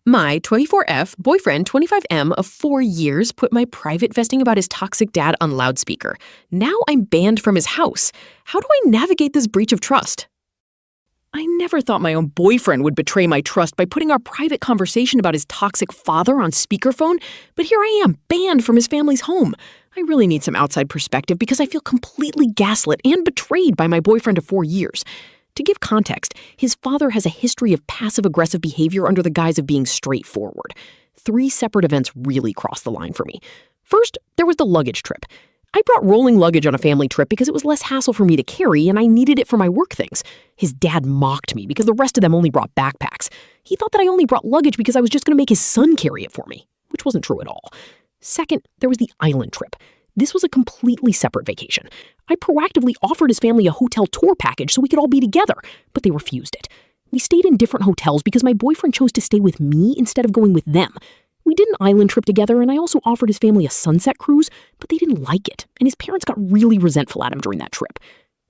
My 24F boyfriend, 25M of 4 years, put my private vesting about his toxic dad on loudspeaker. Now I'm banned from his house. How do I navigate this breach of trust? I never thought my own boyfriend would betray my trust by putting our private conversation about his toxic father on speakerphone, but here I am, banned from his family's home. I really need some outside perspective because I feel completely gaslit and betrayed by my boyfriend of 4 years. To give context, his father has a history of passive-aggressive behavior under the guise of being straightforward. 3 separate events really crossed the line for me. First, there was the luggage trip. I brought rolling luggage on a family trip because it was less hassle for me to carry and I needed it for my work things. His dad mocked me because the rest of them only brought backpacks. He thought that I only brought luggage because I was just going to make his son carry it for me, which wasn't true at all. Second, there was the island trip. This was a completely separate vacation. I proactively offered his family a hotel tour package so we could all be together, but they refused it. We stayed in different hotels because my boyfriend chose to stay with me instead of going with them. We did an island trip together, and I also offered his family a sunset cruise, but they didn't like it, and his parents got really resentful at him during that trip.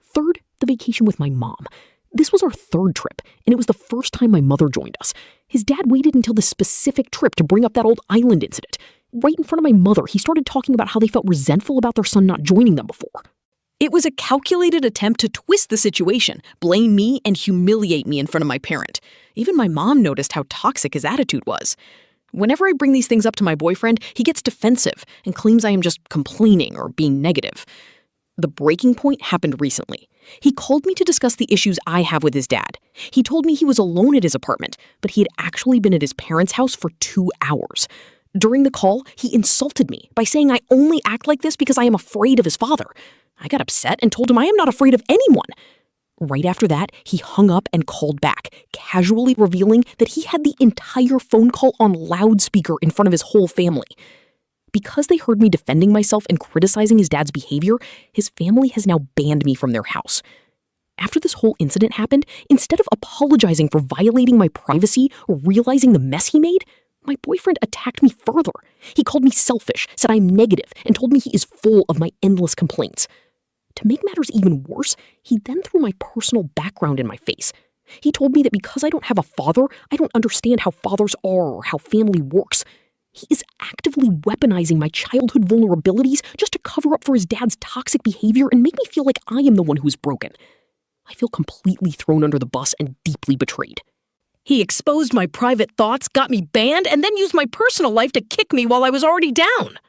Third, the vacation with my mom. This was our 3rd trip, and it was the first time my mother joined us. His dad waited until this specific trip to bring up that old island incident. Right in front of my mother, he started talking about how they felt resentful about their son not joining them before. It was a calculated attempt to twist the situation, blame me, and humiliate me in front of my parent. Even my mom noticed how toxic his attitude was. Whenever I bring these things up to my boyfriend, he gets defensive and claims I am just complaining or being negative. The breaking point happened recently. He called me to discuss the issues I have with his dad. He told me he was alone at his apartment, but he had actually been at his parents' house for 2 hours. During the call, he insulted me by saying I only act like this because I am afraid of his father. I got upset and told him I am not afraid of anyone. Right after that, he hung up and called back, casually revealing that he had the entire phone call on loudspeaker in front of his whole family. Because they heard me defending myself and criticizing his dad's behavior, his family has now banned me from their house. After this whole incident happened, instead of apologizing for violating my privacy or realizing the mess he made, my boyfriend attacked me further. He called me selfish, said I'm negative, and told me he is full of my endless complaints. To make matters even worse, he then threw my personal background in my face. He told me that because I don't have a father, I don't understand how fathers are or how family works. He is actively weaponizing my childhood vulnerabilities just to cover up for his dad's toxic behavior and make me feel like I am the one who is broken. I feel completely thrown under the bus and deeply betrayed. He exposed my private thoughts, got me banned, and then used my personal life to kick me while I was already down.